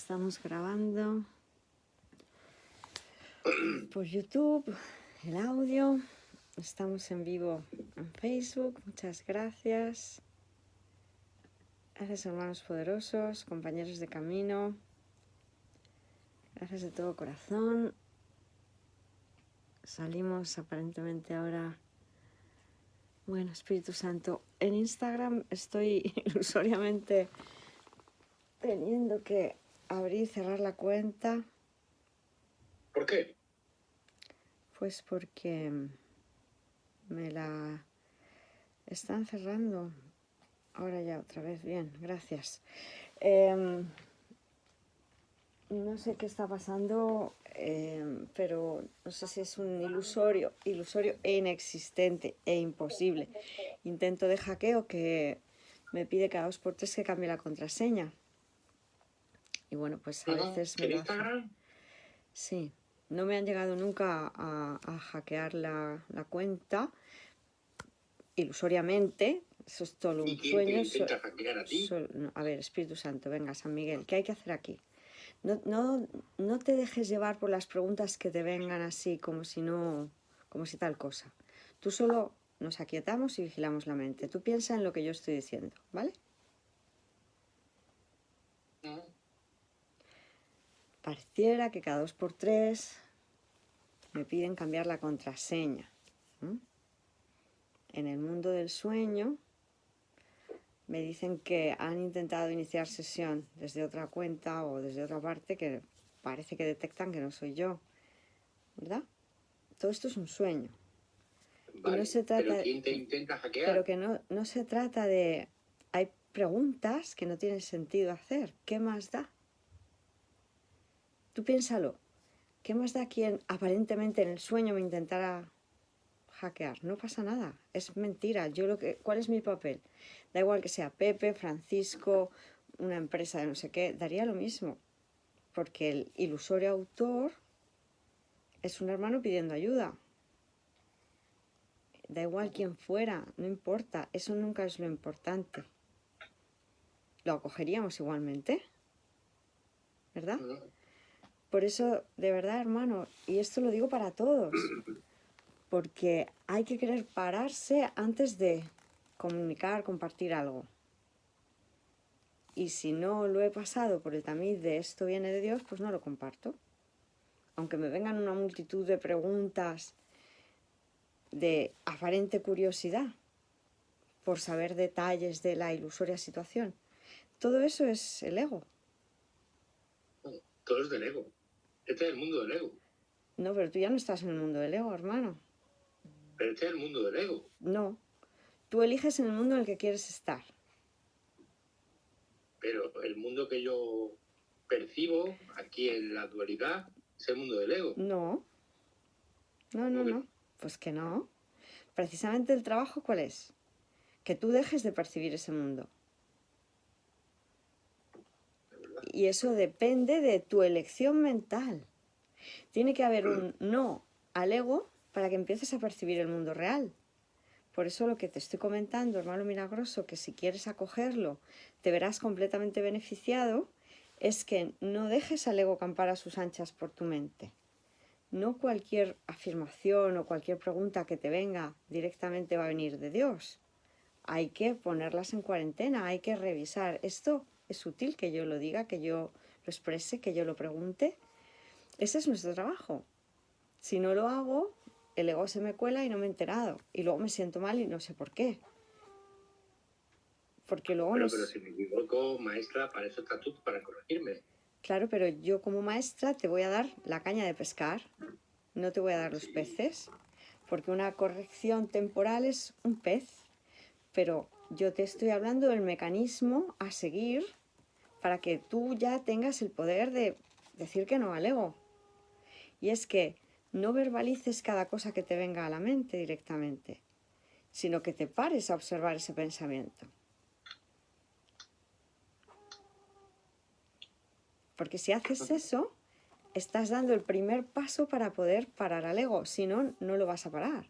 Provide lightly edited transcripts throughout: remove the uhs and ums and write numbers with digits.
Estamos grabando por YouTube el audio. Estamos en vivo en Facebook. Muchas gracias. Gracias, hermanos poderosos, compañeros de camino. Gracias de todo corazón. Salimos aparentemente ahora. Bueno, Espíritu Santo. En Instagram estoy ilusoriamente teniendo que abrir y cerrar la cuenta. ¿Por qué? Pues porque me la están cerrando. Ahora ya otra vez, bien, gracias. No sé qué está pasando, pero no sé si es un ilusorio e inexistente e imposible intento de hackeo que me pide cada 2x3 que cambie la contraseña. Y bueno, pues a veces me lo hace. Instagram? Sí, no me han llegado nunca a hackear la cuenta ilusoriamente. Eso es todo un sueño. ¿Intenta hackear a ti? No, a ver, Espíritu Santo, venga, San Miguel, ¿qué hay que hacer aquí? No te dejes llevar por las preguntas que te vengan así, como si tal cosa. Tú solo nos aquietamos y vigilamos la mente. Tú piensa en lo que yo estoy diciendo, ¿vale? Pareciera que cada 2x3 me piden cambiar la contraseña. En el mundo del sueño me dicen que han intentado iniciar sesión desde otra cuenta o desde otra parte que parece que detectan que no soy yo, ¿verdad? Todo esto es un sueño. Vale, y no se trata, ¿pero quién te intenta hackear? Pero que no se trata de... Hay preguntas que no tienen sentido hacer. ¿Qué más da? Tú piénsalo. ¿Qué más da quien aparentemente en el sueño me intentara hackear? No pasa nada. Es mentira. ¿Cuál es mi papel? Da igual que sea Pepe, Francisco, una empresa de no sé qué. Daría lo mismo. Porque el ilusorio autor es un hermano pidiendo ayuda. Da igual quién fuera, no importa, eso nunca es lo importante. Lo acogeríamos igualmente, ¿verdad? Por eso, de verdad, hermano, y esto lo digo para todos, porque hay que querer pararse antes de comunicar, compartir algo. Y si no lo he pasado por el tamiz de esto viene de Dios, pues no lo comparto. Aunque me vengan una multitud de preguntas de aparente curiosidad por saber detalles de la ilusoria situación. Todo eso es el ego. Todo es del ego. Este es el mundo del ego. No, pero tú ya no estás en el mundo del ego, hermano. Pero este es el mundo del ego. No. Tú eliges en el mundo en el que quieres estar. Pero el mundo que yo percibo aquí en la dualidad es el mundo del ego. No. No. Pues que no. Precisamente el trabajo, ¿cuál es? Que tú dejes de percibir ese mundo. Y eso depende de tu elección mental. Tiene que haber un no al ego para que empieces a percibir el mundo real. Por eso lo que te estoy comentando, hermano milagroso, que si quieres acogerlo te verás completamente beneficiado, es que no dejes al ego campar a sus anchas por tu mente. No cualquier afirmación o cualquier pregunta que te venga directamente va a venir de Dios. Hay que ponerlas en cuarentena, hay que revisar. Esto es útil que yo lo diga, que yo lo exprese, que yo lo pregunte. Ese es nuestro trabajo. Si no lo hago, el ego se me cuela y no me he enterado. Y luego me siento mal y no sé por qué. Porque luego pero si me equivoco, maestra, para eso estás tú, para corregirme. Claro, pero yo como maestra te voy a dar la caña de pescar, no te voy a dar los peces, porque una corrección temporal es un pez, pero yo te estoy hablando del mecanismo a seguir para que tú ya tengas el poder de decir que no al ego. Y es que no verbalices cada cosa que te venga a la mente directamente, sino que te pares a observar ese pensamiento. Porque si haces eso, estás dando el primer paso para poder parar al ego, si no, no lo vas a parar.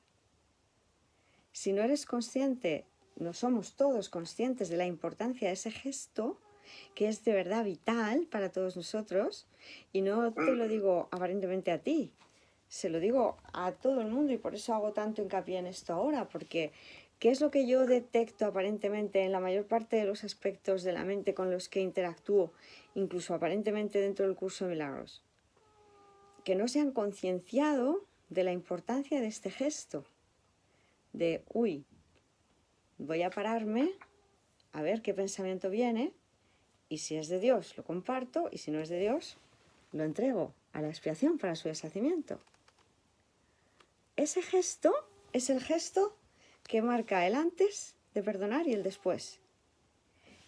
Si no eres consciente, no somos todos conscientes de la importancia de ese gesto, que es de verdad vital para todos nosotros, y no te lo digo aparentemente a ti, se lo digo a todo el mundo, y por eso hago tanto hincapié en esto ahora, porque ¿qué es lo que yo detecto aparentemente en la mayor parte de los aspectos de la mente con los que interactúo, incluso aparentemente dentro del curso de milagros? Que no se han concienciado de la importancia de este gesto, de, uy, voy a pararme, a ver qué pensamiento viene, y si es de Dios lo comparto, y si no es de Dios lo entrego a la expiación para su deshacimiento. Ese gesto es el gesto que marca el antes de perdonar y el después.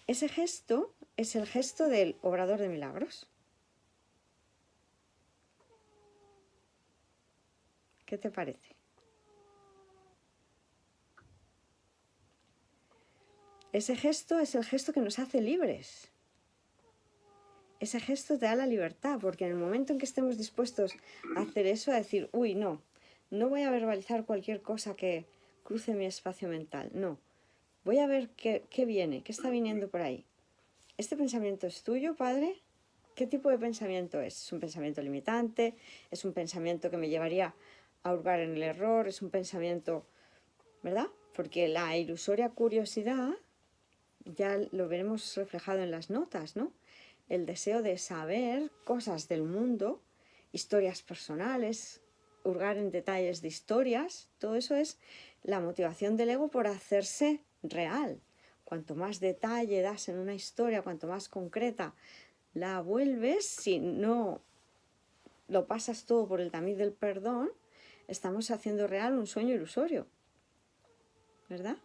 Ese gesto es el gesto del obrador de milagros. ¿Qué te parece? Ese gesto es el gesto que nos hace libres. Ese gesto te da la libertad, porque en el momento en que estemos dispuestos a hacer eso, a decir, uy, no voy a verbalizar cualquier cosa que cruce mi espacio mental, no. Voy a ver qué viene, qué está viniendo por ahí. ¿Este pensamiento es tuyo, Padre? ¿Qué tipo de pensamiento es? ¿Es un pensamiento limitante? ¿Es un pensamiento que me llevaría a hurgar en el error? ¿Es un pensamiento, verdad? Porque la ilusoria curiosidad, ya lo veremos reflejado en las notas, ¿no? El deseo de saber cosas del mundo, historias personales, hurgar en detalles de historias, todo eso es la motivación del ego por hacerse real. Cuanto más detalle das en una historia, cuanto más concreta la vuelves, si no lo pasas todo por el tamiz del perdón, estamos haciendo real un sueño ilusorio, ¿verdad?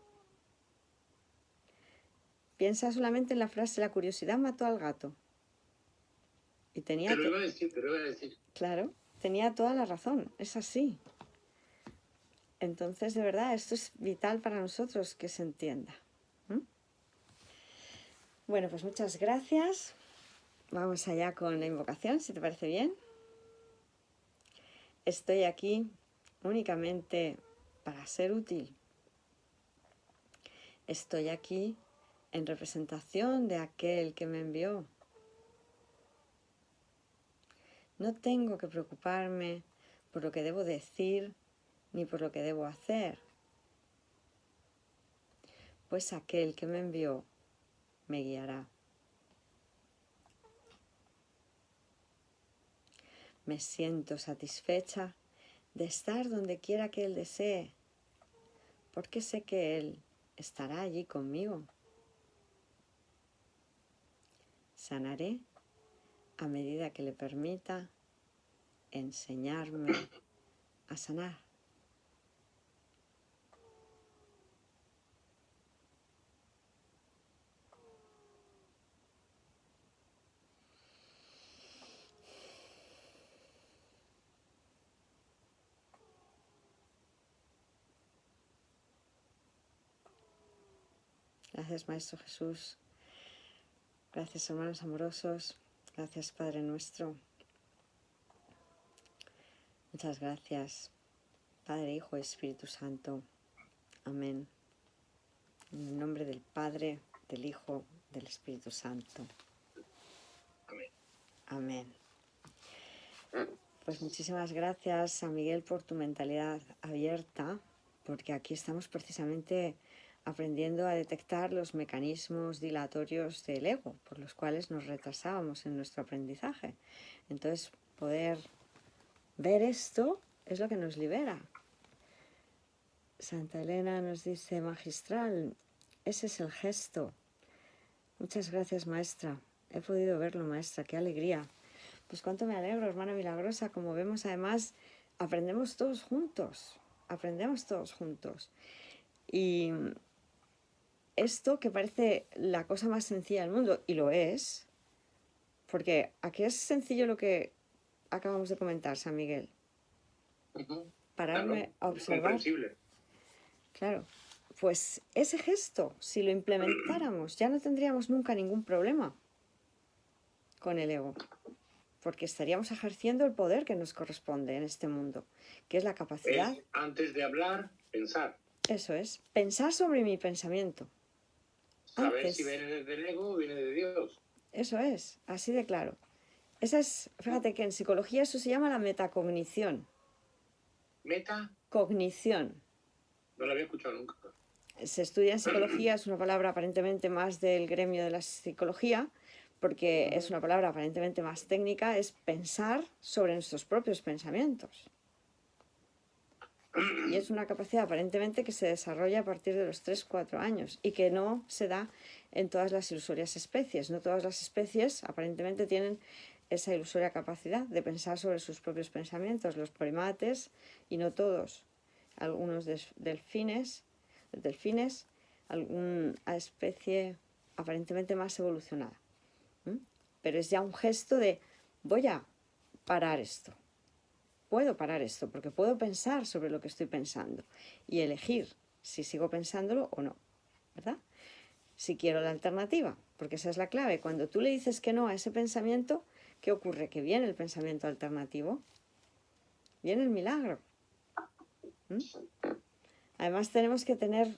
Piensa solamente en la frase, la curiosidad mató al gato. Y tenía... Te lo iba a decir. Claro, tenía toda la razón, es así. Entonces, de verdad, esto es vital para nosotros que se entienda. Bueno, pues muchas gracias. Vamos allá con la invocación, si te parece bien. Estoy aquí únicamente para ser útil. Estoy aquí en representación de aquel que me envió. No tengo que preocuparme por lo que debo decir ni por lo que debo hacer, pues aquel que me envió me guiará. Me siento satisfecha de estar donde quiera que Él desee, porque sé que Él estará allí conmigo. Sanaré a medida que le permita enseñarme a sanar. Gracias, Maestro Jesús. Gracias, hermanos amorosos. Gracias, Padre nuestro. Muchas gracias, Padre, Hijo y Espíritu Santo. Amén. En el nombre del Padre, del Hijo, del Espíritu Santo. Amén. Amén. Pues muchísimas gracias a Miguel por tu mentalidad abierta, porque aquí estamos precisamente aprendiendo a detectar los mecanismos dilatorios del ego, por los cuales nos retrasábamos en nuestro aprendizaje. Entonces, poder ver esto es lo que nos libera. Santa Elena nos dice, magistral, ese es el gesto. Muchas gracias, maestra. He podido verlo, maestra, qué alegría. Pues cuánto me alegro, hermana milagrosa. Como vemos, además, aprendemos todos juntos. Y esto que parece la cosa más sencilla del mundo, y lo es, porque aquí es sencillo lo que acabamos de comentar, San Miguel. Pararme a observar. Comprensible. Claro, pues ese gesto, si lo implementáramos, ya no tendríamos nunca ningún problema con el ego, porque estaríamos ejerciendo el poder que nos corresponde en este mundo, que es la capacidad... Es, antes de hablar, pensar. Eso es, pensar sobre mi pensamiento. Saber si viene del ego o viene de Dios. Eso es, así de claro. Esa es, fíjate que en psicología eso se llama la metacognición. ¿Meta? Cognición. No lo había escuchado nunca. Se estudia en psicología, es una palabra aparentemente más del gremio de la psicología, porque es una palabra aparentemente más técnica, es pensar sobre nuestros propios pensamientos. Y es una capacidad aparentemente que se desarrolla a partir de los 3-4 años y que no se da en todas las ilusorias especies. No todas las especies aparentemente tienen esa ilusoria capacidad de pensar sobre sus propios pensamientos. Los primates, y no todos. Algunos delfines, alguna especie aparentemente más evolucionada. Pero es ya un gesto de voy a parar esto. Puedo parar esto porque puedo pensar sobre lo que estoy pensando y elegir si sigo pensándolo o no, ¿verdad? Si quiero la alternativa, porque esa es la clave. Cuando tú le dices que no a ese pensamiento, ¿qué ocurre? Que viene el pensamiento alternativo, viene el milagro. Además tenemos que tener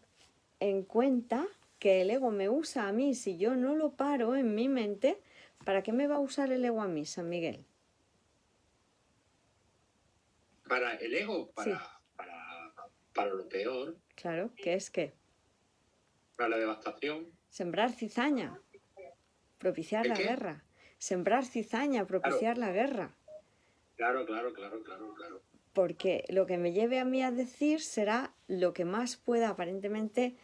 en cuenta que el ego me usa a mí. Si yo no lo paro en mi mente, ¿para qué me va a usar el ego a mí, San Miguel? Para el ego, Sí. para lo peor, Claro, ¿qué es qué? para la devastación. Sembrar cizaña, propiciar ¿El la qué? guerra. Sembrar cizaña, propiciar la guerra. Claro. Porque lo que me lleve a mí a decir será lo que más pueda aparentemente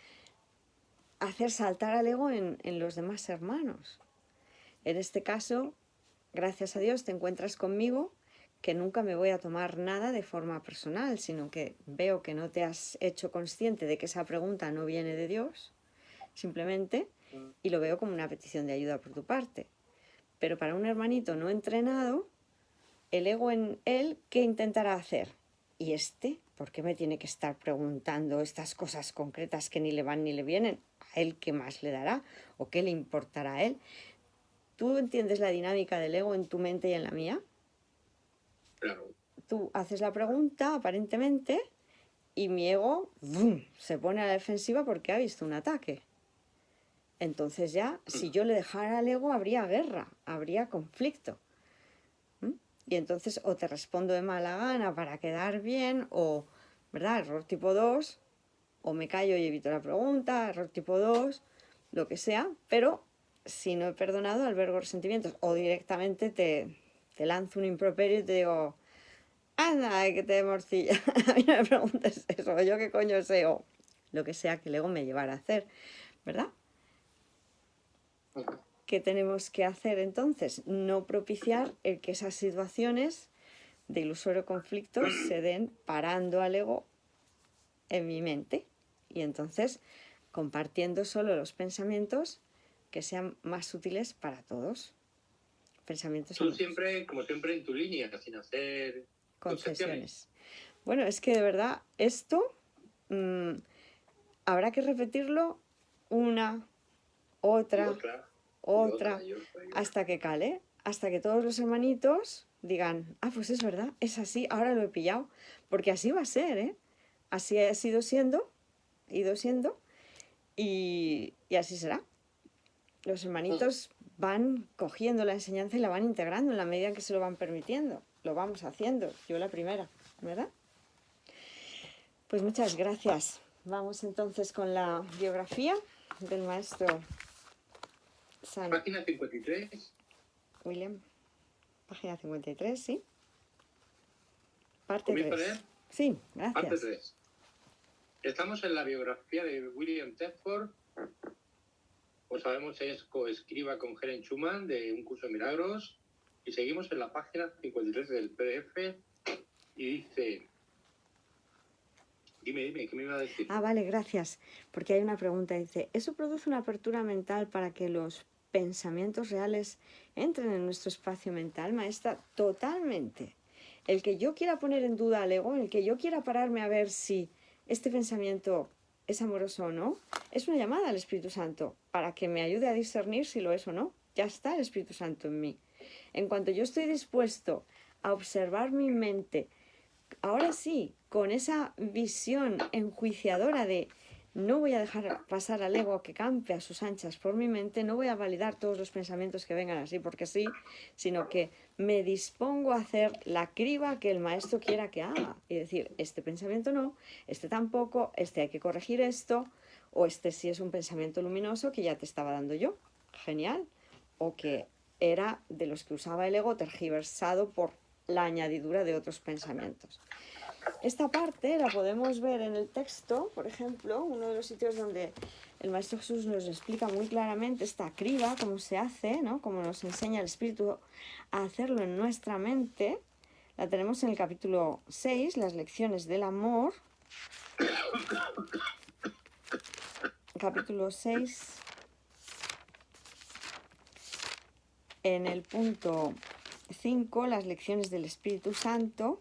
hacer saltar al ego en los demás hermanos. En este caso, gracias a Dios te encuentras conmigo, que nunca me voy a tomar nada de forma personal, sino que veo que no te has hecho consciente de que esa pregunta no viene de Dios, simplemente, y lo veo como una petición de ayuda por tu parte. Pero para un hermanito no entrenado, el ego en él, ¿qué intentará hacer? ¿Y este? ¿Por qué me tiene que estar preguntando estas cosas concretas que ni le van ni le vienen? ¿A él qué más le dará? ¿O qué le importará a él? ¿Tú entiendes la dinámica del ego en tu mente y en la mía? Claro. Tú haces la pregunta, aparentemente, y mi ego ¡vum!, se pone a la defensiva porque ha visto un ataque. Entonces ya, si yo le dejara al ego, habría guerra, habría conflicto. Y entonces o te respondo de mala gana para quedar bien, o, ¿verdad? Error tipo 2, o me callo y evito la pregunta, error tipo 2, lo que sea, pero si no he perdonado, albergo resentimientos, o directamente te lanzo un improperio y te digo, anda, que te morcilla, a mí no me preguntes eso, yo qué coño sé, o lo que sea que el ego me llevara a hacer, ¿verdad? ¿Qué tenemos que hacer entonces? No propiciar el que esas situaciones de ilusorio conflicto se den parando al ego en mi mente y entonces compartiendo solo los pensamientos que sean más útiles para todos. Pensamientos Tú siempre, como siempre, en tu línea, sin hacer concesiones. Bueno, es que de verdad esto habrá que repetirlo una, otra, hasta que cale, hasta que todos los hermanitos digan, ah, pues es verdad, es así, ahora lo he pillado, porque así va a ser, ¿eh? Así ha ido siendo, y así será. Los hermanitos van cogiendo la enseñanza y la van integrando en la medida en que se lo van permitiendo. Lo vamos haciendo, yo la primera, ¿verdad? Pues muchas gracias. Vamos entonces con la biografía del maestro San... Página 53. William. Página 53, sí. Parte 3. Sí, gracias. Parte 3. Estamos en la biografía de William Thetford. Como sabemos, es coescriba con Helen Schumann de Un Curso de Milagros. Y seguimos en la página 53 del PDF. Y dice... Dime, ¿qué me iba a decir? Ah, vale, gracias. Porque hay una pregunta. Dice, ¿eso produce una apertura mental para que los pensamientos reales entren en nuestro espacio mental, maestra? Totalmente. El que yo quiera poner en duda al ego, el que yo quiera pararme a ver si este pensamiento es amoroso o no, es una llamada al Espíritu Santo para que me ayude a discernir si lo es o no. Ya está el Espíritu Santo en mí. En cuanto yo estoy dispuesto a observar mi mente, ahora sí, con esa visión enjuiciadora de no voy a dejar pasar al ego que campe a sus anchas por mi mente, no voy a validar todos los pensamientos que vengan así porque sí, sino que me dispongo a hacer la criba que el maestro quiera que haga y decir, este pensamiento no, este tampoco, este hay que corregir esto, o este sí es un pensamiento luminoso que ya te estaba dando yo, genial, o que era de los que usaba el ego tergiversado por la añadidura de otros pensamientos. Esta parte la podemos ver en el texto, por ejemplo, uno de los sitios donde el Maestro Jesús nos explica muy claramente esta criba, cómo se hace, ¿no? Cómo nos enseña el Espíritu a hacerlo en nuestra mente. La tenemos en el capítulo 6, las lecciones del amor. Capítulo 6, en el punto 5, las lecciones del Espíritu Santo.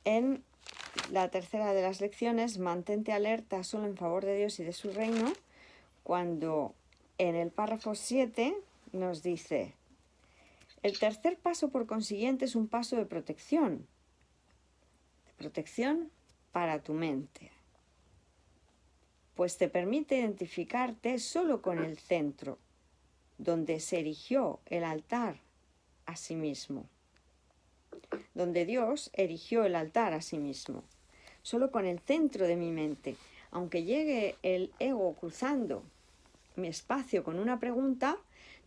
En la tercera de las lecciones, mantente alerta solo en favor de Dios y de su reino, cuando en el párrafo 7 nos dice, el tercer paso por consiguiente es un paso de protección para tu mente, pues te permite identificarte solo con el centro, donde se erigió el altar a sí mismo. Donde Dios erigió el altar a sí mismo, solo con el centro de mi mente. Aunque llegue el ego cruzando mi espacio con una pregunta,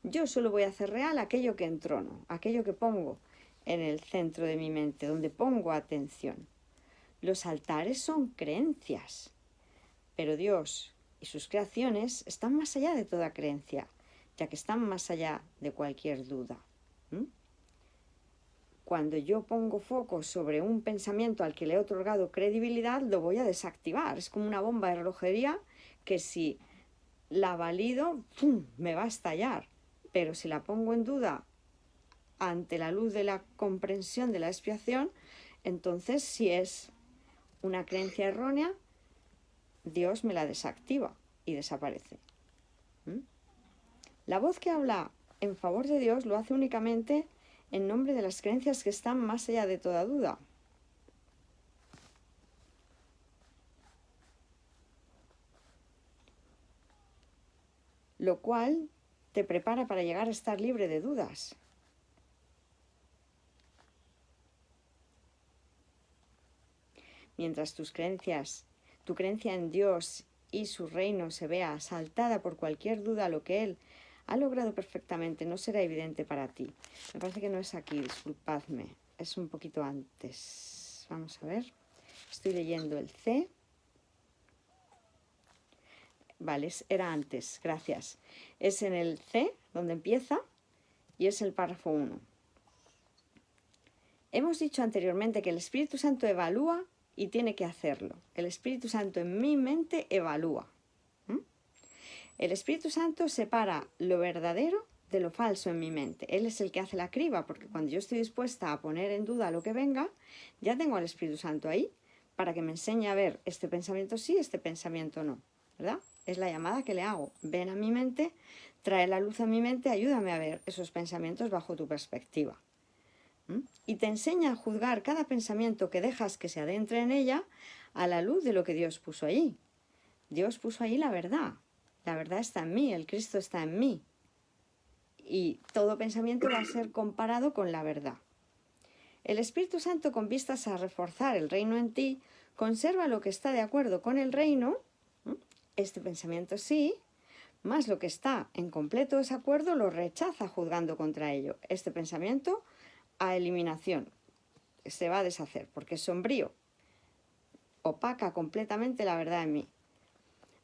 yo solo voy a hacer real aquello que entrono, aquello que pongo en el centro de mi mente, donde pongo atención. Los altares son creencias, pero Dios y sus creaciones están más allá de toda creencia, ya que están más allá de cualquier duda. Cuando yo pongo foco sobre un pensamiento al que le he otorgado credibilidad, lo voy a desactivar. Es como una bomba de relojería que si la valido, ¡pum!, me va a estallar. Pero si la pongo en duda ante la luz de la comprensión de la expiación, entonces si es una creencia errónea, Dios me la desactiva y desaparece. La voz que habla en favor de Dios lo hace únicamente en nombre de las creencias que están más allá de toda duda. Lo cual te prepara para llegar a estar libre de dudas. Mientras tu creencia en Dios y su reino se vea asaltada por cualquier duda, lo que Él ha logrado perfectamente no será evidente para ti. Me parece que no es aquí, disculpadme, es un poquito antes. Vamos a ver, estoy leyendo el C. Vale, era antes, gracias. Es en el C, donde empieza, y es el párrafo 1. Hemos dicho anteriormente que el Espíritu Santo evalúa y tiene que hacerlo. El Espíritu Santo en mi mente evalúa. El Espíritu Santo separa lo verdadero de lo falso en mi mente. Él es el que hace la criba, porque cuando yo estoy dispuesta a poner en duda lo que venga, ya tengo al Espíritu Santo ahí para que me enseñe a ver este pensamiento sí, este pensamiento no, ¿verdad? Es la llamada que le hago. Ven a mi mente, trae la luz a mi mente, ayúdame a ver esos pensamientos bajo tu perspectiva. Y te enseña a juzgar cada pensamiento que dejas que se adentre en ella a la luz de lo que Dios puso ahí. Dios puso ahí la verdad. La verdad está en mí, el Cristo está en mí. Y todo pensamiento va a ser comparado con la verdad. El Espíritu Santo, con vistas a reforzar el reino en ti, conserva lo que está de acuerdo con el reino, este pensamiento sí, más lo que está en completo desacuerdo lo rechaza juzgando contra ello. Este pensamiento a eliminación, se va a deshacer porque es sombrío, opaca completamente la verdad en mí.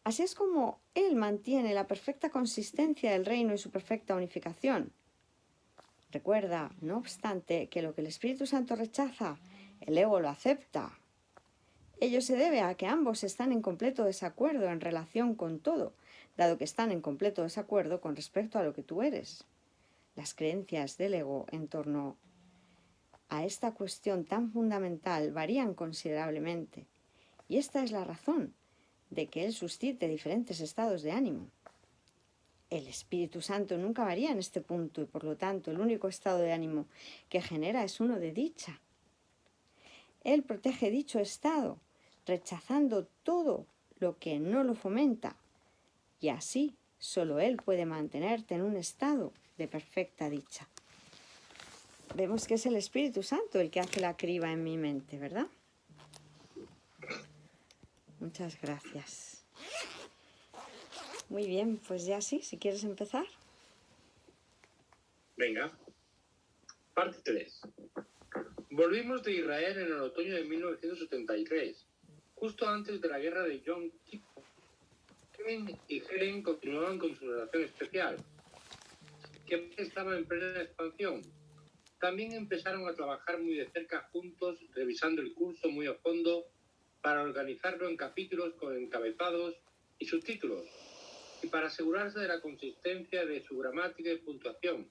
Así es como Él mantiene la perfecta consistencia del reino y su perfecta unificación. Recuerda, no obstante, que lo que el Espíritu Santo rechaza, el ego lo acepta. Ello se debe a que ambos están en completo desacuerdo en relación con todo, dado que están en completo desacuerdo con respecto a lo que tú eres. Las creencias del ego en torno a esta cuestión tan fundamental varían considerablemente, y esta es la razón de que Él suscite diferentes estados de ánimo. El Espíritu Santo nunca varía en este punto y por lo tanto el único estado de ánimo que genera es uno de dicha. Él protege dicho estado rechazando todo lo que no lo fomenta, y así solo Él puede mantenerte en un estado de perfecta dicha. Vemos que es el Espíritu Santo el que hace la criba en mi mente, ¿verdad? Muchas gracias. Muy bien, pues ya sí, si quieres empezar. Venga. Parte 3. Volvimos de Israel en el otoño de 1973, justo antes de la guerra de Yom Kippur. Kevin y Helen continuaban con su relación especial, que estaba en plena expansión. También empezaron a trabajar muy de cerca juntos, revisando el curso muy a fondo para organizarlo en capítulos con encabezados y subtítulos, y para asegurarse de la consistencia de su gramática y puntuación.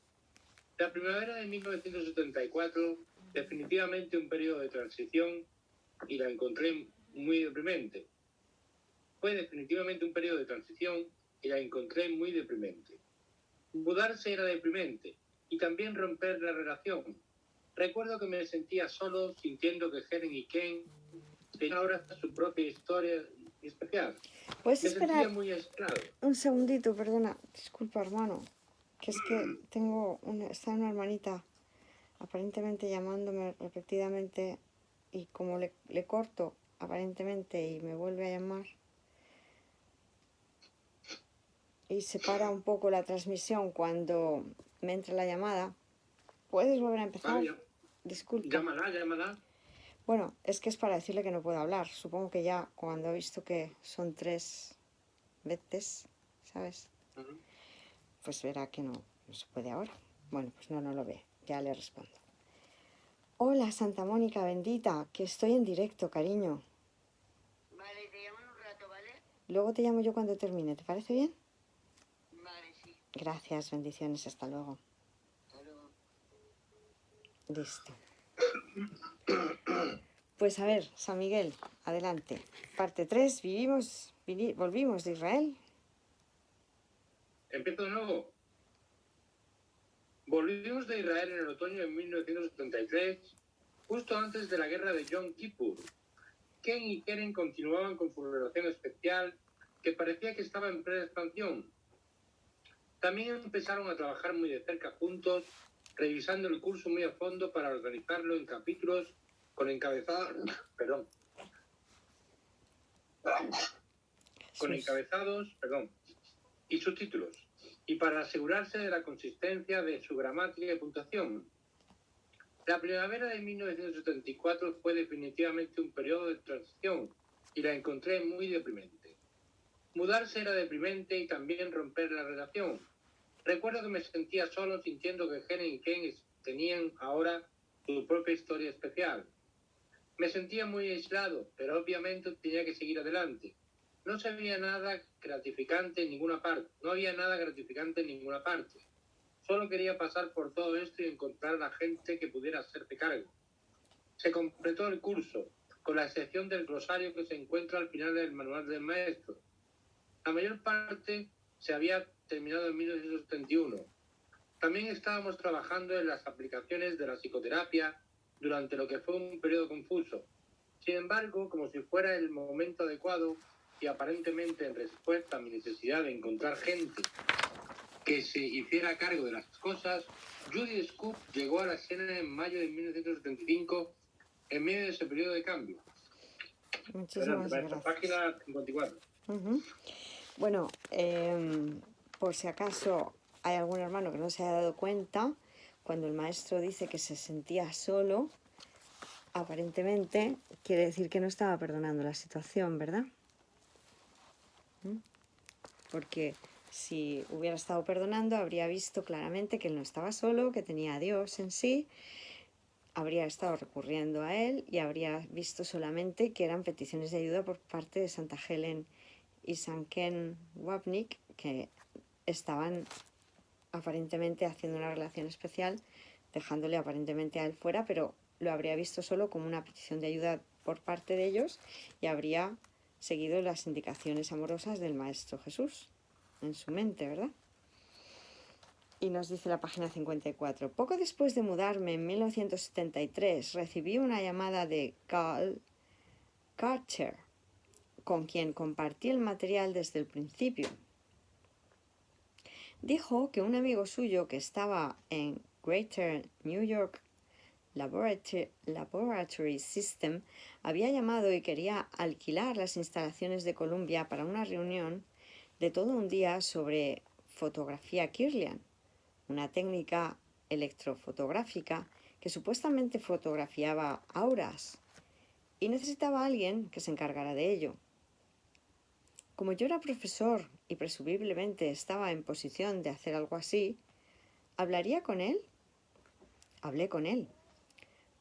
La primavera de 1974, definitivamente un periodo de transición, y la encontré muy deprimente. Fue definitivamente un periodo de transición y la encontré muy deprimente. Mudarse era deprimente y también romper la relación. Recuerdo que me sentía solo, sintiendo que Helen y Ken tenían ahora su propia historia especial. ¿Puedes Me esperar sentía muy aislado. un segundito? Perdona, disculpa, hermano, que es que está una hermanita aparentemente llamándome repetidamente, y como le corto aparentemente y me vuelve a llamar y se para un poco la transmisión cuando me entra la llamada. ¿Puedes volver a empezar? Vale, Disculpa. llámala. Bueno, es que es para decirle que no puedo hablar. Supongo que ya cuando ha visto que son 3 veces, ¿sabes? Pues verá que no se puede ahora. Bueno, pues no lo ve. Ya le respondo. Hola, Santa Mónica bendita, que estoy en directo, cariño. Vale, te llamo en un rato, ¿vale? Luego te llamo yo cuando termine, ¿te parece bien? Vale, sí. Gracias, bendiciones, hasta luego. Hasta luego. Listo. Pues a ver, San Miguel, adelante. Parte 3, volvimos de Israel. Empiezo de nuevo. Volvimos de Israel en el otoño de 1973, justo antes de la guerra de Yom Kippur. Ken y Keren continuaban con su relación especial, que parecía que estaba en plena expansión. También empezaron a trabajar muy de cerca juntos, revisando el curso muy a fondo para organizarlo en capítulos con encabezados, y subtítulos, y para asegurarse de la consistencia de su gramática y puntuación. La primavera de 1974 fue definitivamente un periodo de transición y la encontré muy deprimente. Mudarse era deprimente y también romper la relación. Recuerdo que me sentía solo, sintiendo que Helen y Ken tenían ahora su propia historia especial. Me sentía muy aislado, pero obviamente tenía que seguir adelante. No había nada gratificante en ninguna parte. Solo quería pasar por todo esto y encontrar a la gente que pudiera hacerse cargo. Se completó el curso, con la excepción del glosario que se encuentra al final del manual del maestro. La mayor parte se había terminado en 1971. También estábamos trabajando en las aplicaciones de la psicoterapia durante lo que fue un periodo confuso. Sin embargo, como si fuera el momento adecuado y aparentemente en respuesta a mi necesidad de encontrar gente que se hiciera cargo de las cosas, Judy Scoop llegó a la escena en mayo de 1975 en medio de ese periodo de cambio. Muchísimas gracias. Página 54. Bueno, por si acaso hay algún hermano que no se haya dado cuenta, cuando el maestro dice que se sentía solo, aparentemente quiere decir que no estaba perdonando la situación, ¿verdad? Porque si hubiera estado perdonando, habría visto claramente que él no estaba solo, que tenía a Dios en sí, habría estado recurriendo a él y habría visto solamente que eran peticiones de ayuda por parte de Santa Helen y San Ken Wapnick, que estaban aparentemente haciendo una relación especial, dejándole aparentemente a él fuera, pero lo habría visto solo como una petición de ayuda por parte de ellos y habría seguido las indicaciones amorosas del Maestro Jesús en su mente, ¿verdad? Y nos dice la página 54. Poco después de mudarme en 1973, recibí una llamada de Carl Karcher, con quien compartí el material desde el principio. Dijo que un amigo suyo que estaba en Greater New York Laboratory System había llamado y quería alquilar las instalaciones de Columbia para una reunión de todo un día sobre fotografía Kirlian, una técnica electrofotográfica que supuestamente fotografiaba auras, y necesitaba a alguien que se encargara de ello. Como yo era profesor y presumiblemente estaba en posición de hacer algo así, ¿hablaría con él? Hablé con él,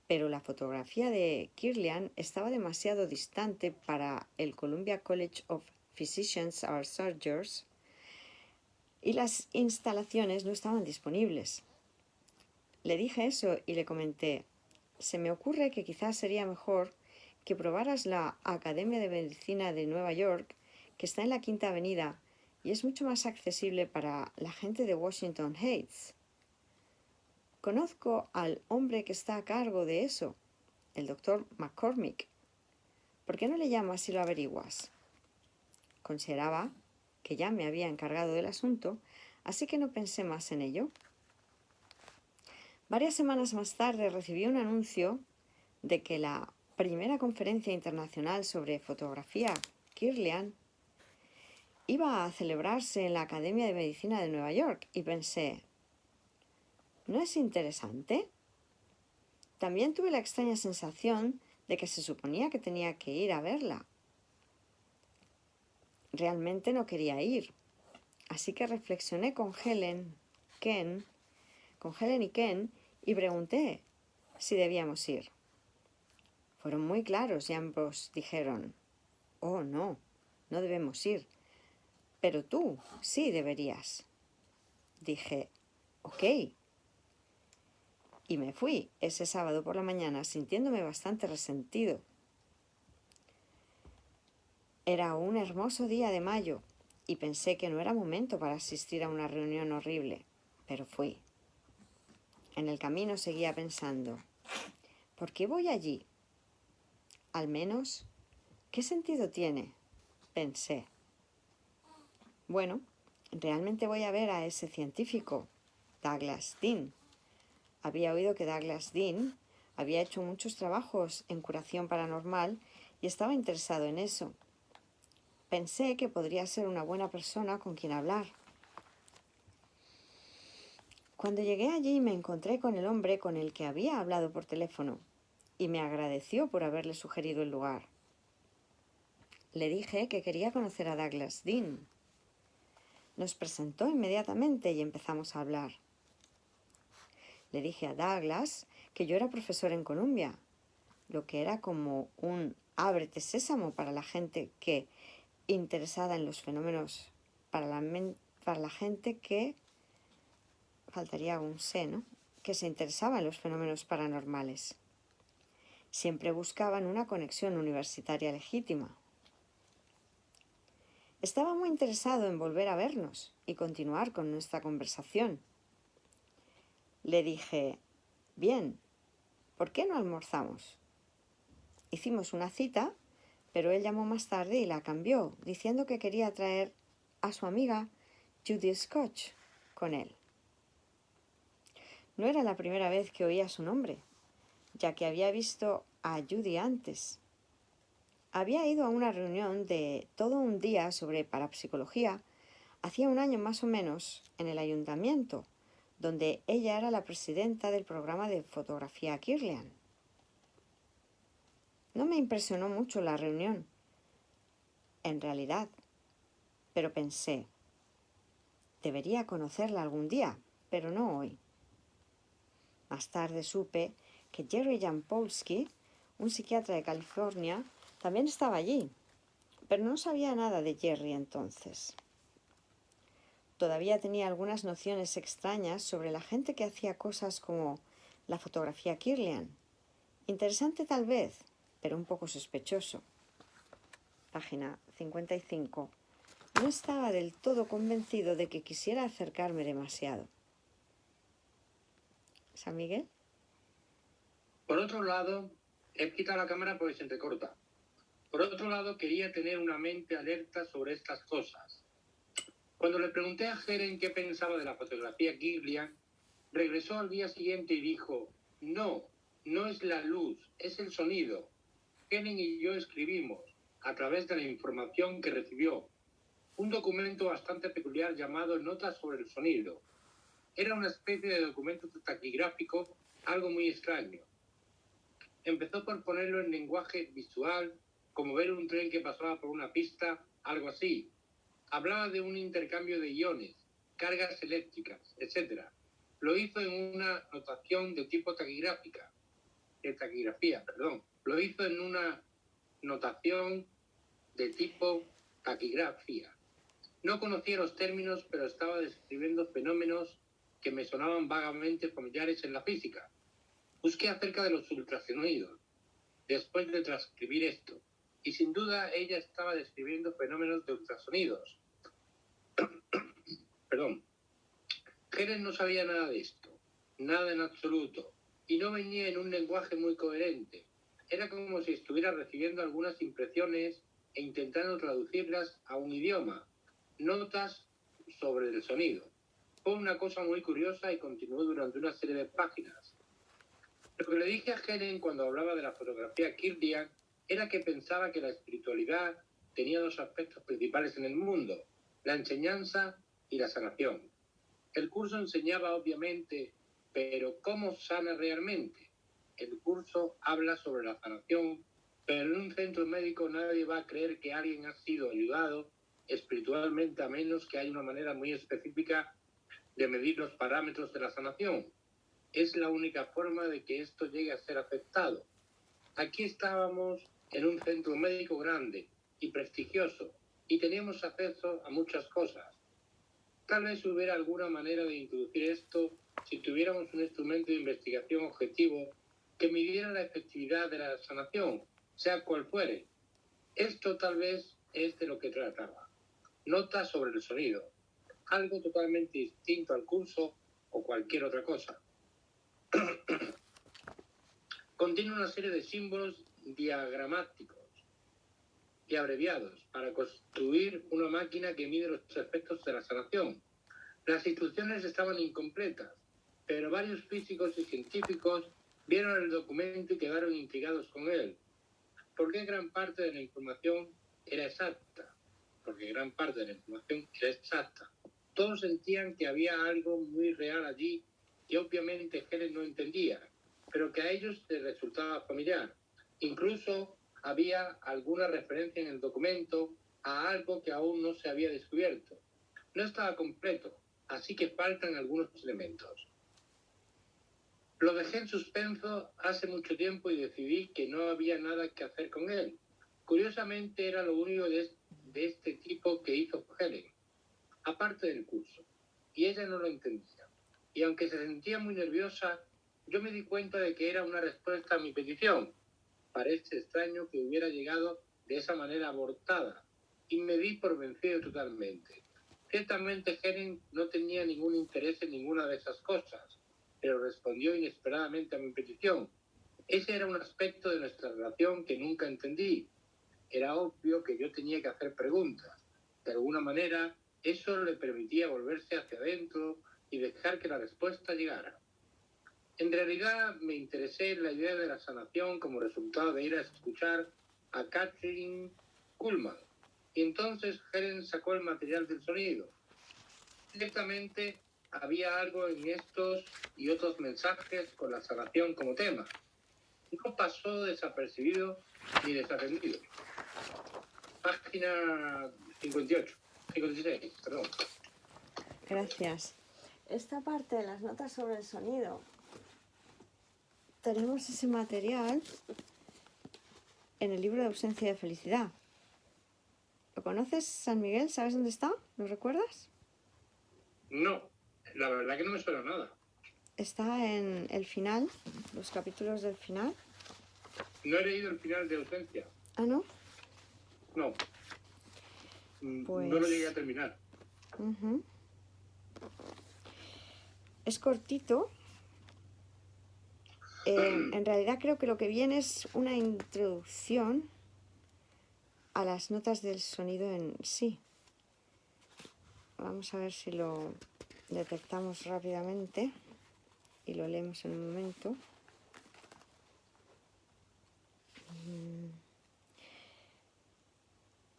pero la fotografía de Kirlian estaba demasiado distante para el Columbia College of Physicians and Surgeons y las instalaciones no estaban disponibles. Le dije eso y le comenté: se me ocurre que quizás sería mejor que probaras la Academia de Medicina de Nueva York, que está en la Quinta Avenida y es mucho más accesible para la gente de Washington Heights. Conozco al hombre que está a cargo de eso, el doctor McCormick. ¿Por qué no le llamas y lo averiguas? Consideraba que ya me había encargado del asunto, así que no pensé más en ello. Varias semanas más tarde recibí un anuncio de que la primera conferencia internacional sobre fotografía Kirlian iba a celebrarse en la Academia de Medicina de Nueva York y pensé: ¿no es interesante? También tuve la extraña sensación de que se suponía que tenía que ir a verla. Realmente no quería ir, así que reflexioné con Helen y Ken y pregunté si debíamos ir. Fueron muy claros y ambos dijeron: oh, no debemos ir. Pero tú sí deberías. Dije: ok. Y me fui ese sábado por la mañana sintiéndome bastante resentido. Era un hermoso día de mayo y pensé que no era momento para asistir a una reunión horrible, pero fui. En el camino seguía pensando: ¿por qué voy allí? Al menos, ¿qué sentido tiene? Pensé. Bueno, realmente voy a ver a ese científico, Douglas Dean. Había oído que Douglas Dean había hecho muchos trabajos en curación paranormal y estaba interesado en eso. Pensé que podría ser una buena persona con quien hablar. Cuando llegué allí me encontré con el hombre con el que había hablado por teléfono y me agradeció por haberle sugerido el lugar. Le dije que quería conocer a Douglas Dean. Nos presentó inmediatamente y empezamos a hablar. Le dije a Douglas que yo era profesor en Columbia, lo que era como un ábrete sésamo para la gente que interesada en los fenómenos, para la gente que, faltaría un C, ¿no?, que se interesaba en los fenómenos paranormales. Siempre buscaban una conexión universitaria legítima. Estaba muy interesado en volver a vernos y continuar con nuestra conversación. Le dije: bien, ¿por qué no almorzamos? Hicimos una cita, pero él llamó más tarde y la cambió, diciendo que quería traer a su amiga Judy Scotch con él. No era la primera vez que oía su nombre, ya que había visto a Judy antes. Había ido a una reunión de todo un día sobre parapsicología hacía un año más o menos en el ayuntamiento, donde ella era la presidenta del programa de fotografía Kirlian. No me impresionó mucho la reunión, en realidad, pero pensé: debería conocerla algún día, pero no hoy. Más tarde supe que Jerry Jampolsky, un psiquiatra de California, también estaba allí, pero no sabía nada de Jerry entonces. Todavía tenía algunas nociones extrañas sobre la gente que hacía cosas como la fotografía Kirlian. Interesante tal vez, pero un poco sospechoso. Página 55. No estaba del todo convencido de que quisiera acercarme demasiado. ¿San Miguel? Por otro lado, he quitado la cámara porque se entrecorta. Por otro lado, quería tener una mente alerta sobre estas cosas. Cuando le pregunté a Helen qué pensaba de la fotografía Kirlian, regresó al día siguiente y dijo, no, no es la luz, es el sonido. Helen y yo escribimos, a través de la información que recibió, un documento bastante peculiar llamado Notas sobre el sonido. Era una especie de documento taquigráfico, algo muy extraño. Empezó por ponerlo en lenguaje visual, como ver un tren que pasaba por una pista, algo así. Hablaba de un intercambio de iones, cargas eléctricas, etc. Lo hizo en una notación de tipo taquigrafía. Lo hizo en una notación de tipo taquigrafía. No conocía los términos, pero estaba describiendo fenómenos que me sonaban vagamente familiares en la física. Busqué acerca de los ultrasonidos, después de transcribir esto, y sin duda ella estaba describiendo fenómenos de ultrasonidos. Helen no sabía nada de esto, nada en absoluto, y no venía en un lenguaje muy coherente. Era como si estuviera recibiendo algunas impresiones e intentando traducirlas a un idioma. Notas sobre el sonido. Fue una cosa muy curiosa y continuó durante una serie de páginas. Lo que le dije a Helen cuando hablaba de la fotografía Kirlian era que pensaba que la espiritualidad tenía dos aspectos principales en el mundo, la enseñanza y la sanación. El curso enseñaba obviamente, pero ¿cómo sana realmente? El curso habla sobre la sanación, pero en un centro médico nadie va a creer que alguien ha sido ayudado espiritualmente a menos que haya una manera muy específica de medir los parámetros de la sanación. Es la única forma de que esto llegue a ser aceptado. Aquí estábamos en un centro médico grande y prestigioso y teníamos acceso a muchas cosas. Tal vez hubiera alguna manera de introducir esto si tuviéramos un instrumento de investigación objetivo que midiera la efectividad de la sanación, sea cual fuere. Esto tal vez es de lo que trataba. Notas sobre el sonido, algo totalmente distinto al curso o cualquier otra cosa. Contiene una serie de símbolos diagramáticos y abreviados para construir una máquina que mide los efectos de la sanación. Las instrucciones estaban incompletas, pero varios físicos y científicos vieron el documento y quedaron intrigados con él. Porque gran parte de la información era exacta. Todos sentían que había algo muy real allí que obviamente Helen no entendía, pero que a ellos les resultaba familiar. Incluso había alguna referencia en el documento a algo que aún no se había descubierto. No estaba completo, así que faltan algunos elementos. Lo dejé en suspenso hace mucho tiempo y decidí que no había nada que hacer con él. Curiosamente era lo único de este tipo que hizo Helen, aparte del curso, y ella no lo entendía. Y aunque se sentía muy nerviosa, yo me di cuenta de que era una respuesta a mi petición. Parece extraño que hubiera llegado de esa manera abortada, y me di por vencido totalmente. Ciertamente Helen no tenía ningún interés en ninguna de esas cosas, pero respondió inesperadamente a mi petición. Ese era un aspecto de nuestra relación que nunca entendí. Era obvio que yo tenía que hacer preguntas. De alguna manera, eso le permitía volverse hacia adentro y dejar que la respuesta llegara. En realidad, me interesé en la idea de la sanación como resultado de ir a escuchar a Kathryn Kuhlman. Y entonces Helen sacó el material del sonido. Ciertamente, había algo en estos y otros mensajes con la sanación como tema. No pasó desapercibido ni desatendido. Página 56, perdón. Gracias. Esta parte de las notas sobre el sonido, tenemos ese material en el libro de Ausencia de Felicidad. ¿Lo conoces, San Miguel? ¿Sabes dónde está? ¿Lo recuerdas? No, la verdad que no me suena nada. Está en el final, los capítulos del final. No he leído el final de Ausencia. ¿Ah, no? No. Pues... No lo llegué a terminar. Uh-huh. Es cortito. En realidad creo que lo que viene es una introducción a las notas del sonido en sí. Vamos a ver si lo detectamos rápidamente y lo leemos en un momento.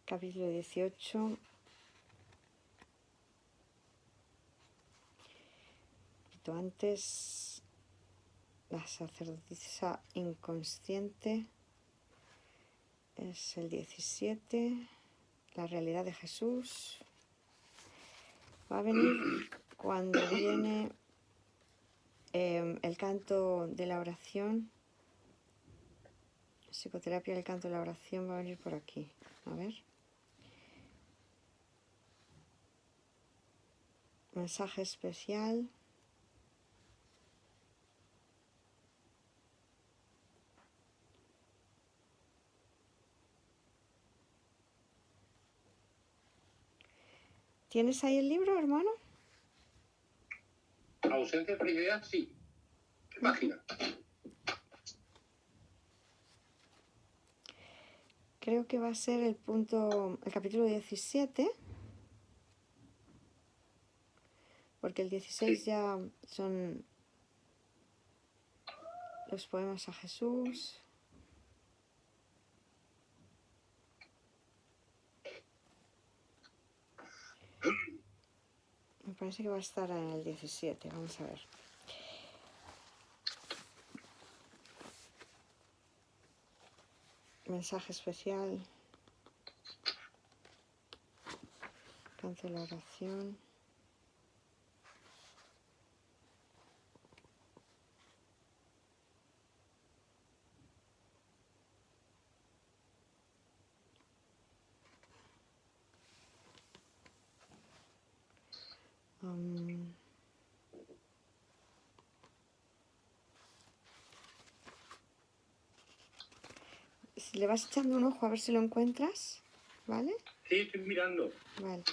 Capítulo 18. Antes, la sacerdotisa inconsciente es el 17. La realidad de Jesús va a venir cuando viene el canto de la oración. Psicoterapia del canto de la oración va a venir por aquí. A ver. Mensaje especial. ¿Tienes ahí el libro, hermano? Ausencia de felicidad, sí. ¿Qué página? Creo que va a ser el capítulo 17, porque el 16 Sí. ya son los poemas a Jesús. Me parece que va a estar en el 17, vamos a ver. Mensaje especial. Canto de la oración. Si le vas echando un ojo a ver si lo encuentras, ¿vale? Sí, estoy mirando. Vale.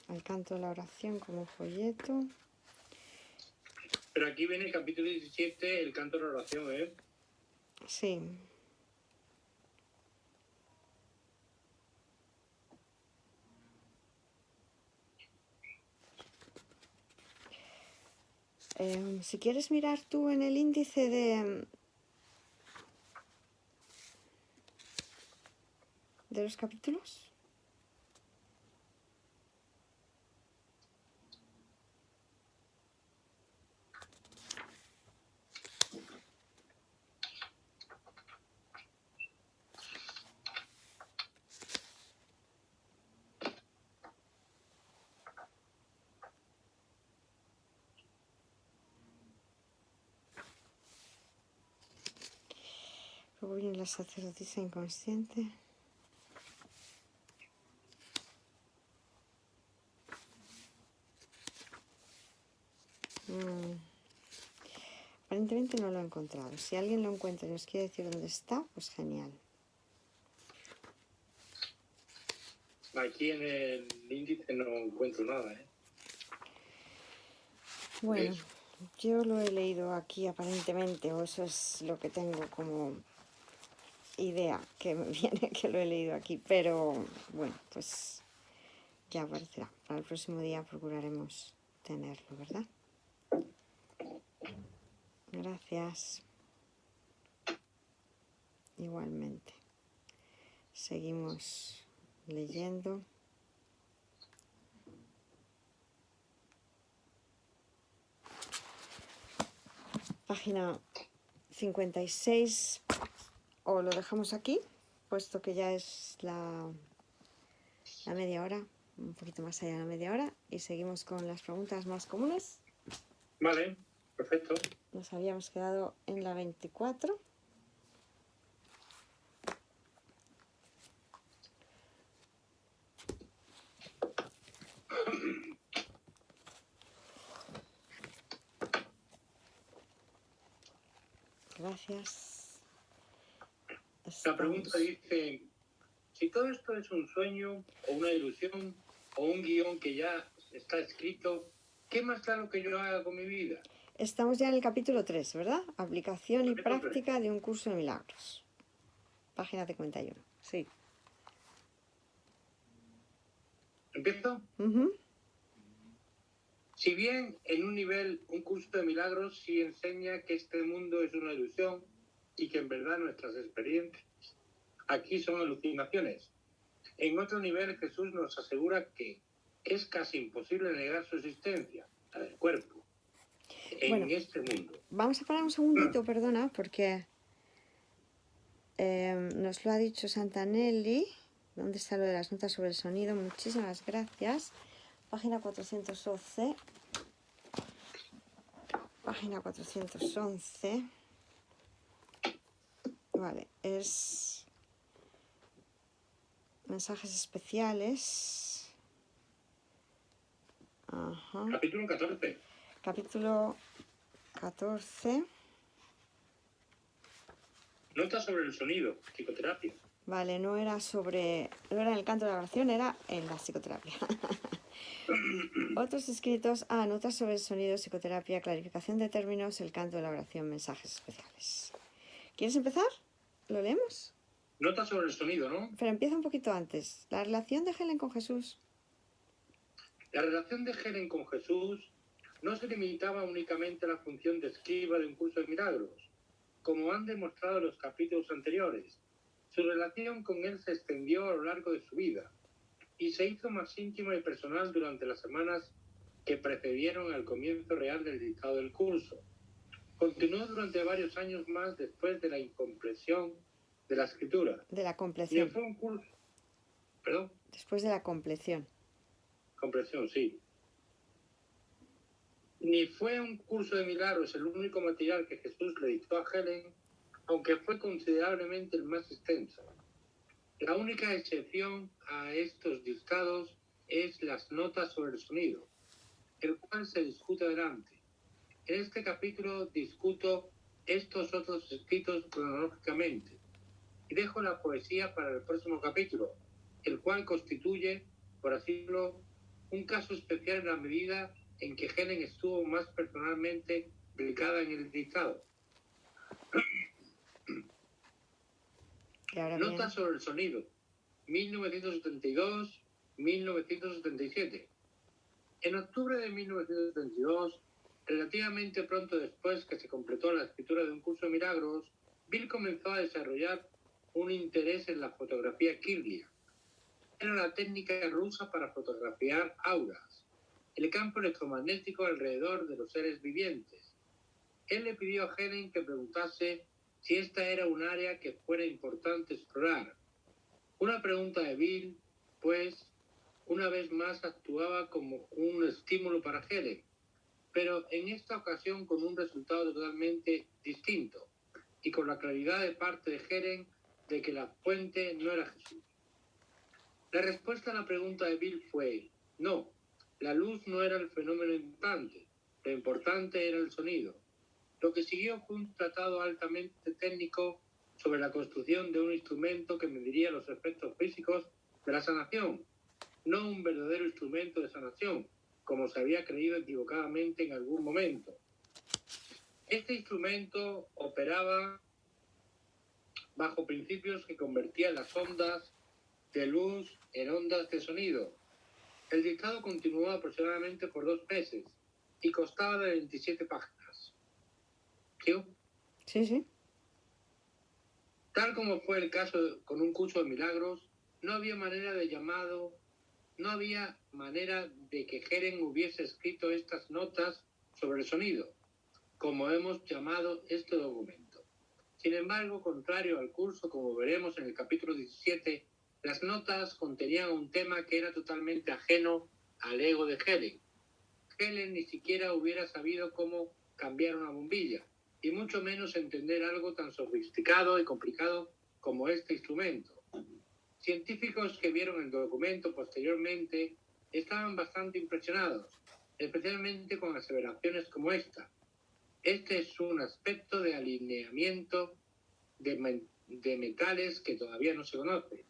El canto de la oración como folleto. Pero aquí viene el capítulo 17, el canto de la oración, ¿eh? Sí. Si quieres mirar tú en el índice de los capítulos. Luego viene la sacerdotisa inconsciente. Aparentemente no lo he encontrado. Si alguien lo encuentra y nos quiere decir dónde está, pues genial. Aquí en el índice no encuentro nada, ¿eh? Bueno, ¿Ves? yo lo he leído aquí aparentemente, o eso es lo que tengo como idea que me viene, que lo he leído aquí. Pero bueno, pues ya aparecerá. Para el próximo día procuraremos tenerlo, ¿verdad? Gracias. Igualmente. Seguimos leyendo. Página 56. O lo dejamos aquí puesto que ya es la media hora, un poquito más allá de la media hora, y seguimos con las preguntas más comunes. Vale, perfecto. Nos habíamos quedado en la 24. Gracias. La pregunta dice, si todo esto es un sueño o una ilusión o un guión que ya está escrito, ¿qué más claro que yo haga con mi vida? Estamos ya en el capítulo 3, ¿verdad? Aplicación y Capítulo práctica de un curso de milagros. Página 51. Sí. ¿Empiezo? Ujú. Si bien en un nivel un curso de milagros sí enseña que este mundo es una ilusión y que en verdad nuestras experiencias aquí son alucinaciones, en otro nivel Jesús nos asegura que es casi imposible negar su existencia, la del cuerpo, en Bueno, este mundo. vamos a parar un segundito, perdona, porque nos lo ha dicho Santanelli. ¿Dónde está lo de las notas sobre el sonido? Muchísimas gracias. Página 411. Página 411. Vale, es mensajes especiales. Ajá. Capítulo 14. Capítulo 14. Nota sobre el sonido, psicoterapia. Vale, no era en el canto de la oración, era en la psicoterapia. Otros escritos, notas sobre el sonido, psicoterapia, clarificación de términos, el canto de la oración, mensajes especiales. ¿Quieres empezar? ¿Lo leemos? Nota sobre el sonido, ¿no? Pero empieza un poquito antes. La relación de Helen con Jesús. La relación de Helen con Jesús no se limitaba únicamente a la función de escriba de un curso de milagros, como han demostrado los capítulos anteriores. Su relación con él se extendió a lo largo de su vida y se hizo más íntima y personal durante las semanas que precedieron al comienzo real del dictado del curso. Continuó durante varios años más después de la incomprensión de la escritura. De la Ni compleción. fue un curso... ¿Perdón? Después de la compleción. Comprensión, sí. Ni fue un curso de milagros el único material que Jesús le dictó a Helen, aunque fue considerablemente el más extenso. La única excepción a estos dictados es las notas sobre el sonido, el cual se discute adelante. En este capítulo discuto estos otros escritos cronológicamente y dejo la poesía para el próximo capítulo, el cual constituye, por así decirlo, un caso especial en la medida en que Helen estuvo más personalmente implicada en el dictado. Y ahora Notas bien, sobre el sonido, 1972-1977. En octubre de 1972, relativamente pronto después que se completó la escritura de un curso de milagros, Bill comenzó a desarrollar un interés en la fotografía Kirlia. Era la técnica rusa para fotografiar auras, el campo electromagnético alrededor de los seres vivientes. Él le pidió a Helen que preguntase si esta era un área que fuera importante explorar. Una pregunta de Bill, pues, una vez más actuaba como un estímulo para Helen, pero en esta ocasión con un resultado totalmente distinto y con la claridad de parte de Helen de que la fuente no era Jesús. La respuesta a la pregunta de Bill fue, no, la luz no era el fenómeno importante, lo importante era el sonido. Lo que siguió fue un tratado altamente técnico sobre la construcción de un instrumento que mediría los efectos físicos de la sanación, no un verdadero instrumento de sanación, como se había creído equivocadamente en algún momento. Este instrumento operaba bajo principios que convertían las ondas de luz en ondas de sonido. El dictado continuó aproximadamente por 2 meses y constaba de 27 páginas. ¿Sí? sí. Tal como fue el caso con un curso de milagros, no había manera de que Helen hubiese escrito estas notas sobre el sonido, como hemos llamado este documento. Sin embargo, contrario al curso, como veremos en el capítulo 17, las notas contenían un tema que era totalmente ajeno al ego de Helen. Helen ni siquiera hubiera sabido cómo cambiar una bombilla, y mucho menos entender algo tan sofisticado y complicado como este instrumento. Científicos que vieron el documento posteriormente estaban bastante impresionados, especialmente con aseveraciones como esta. Este es un aspecto de alineamiento de metales que todavía no se conoce.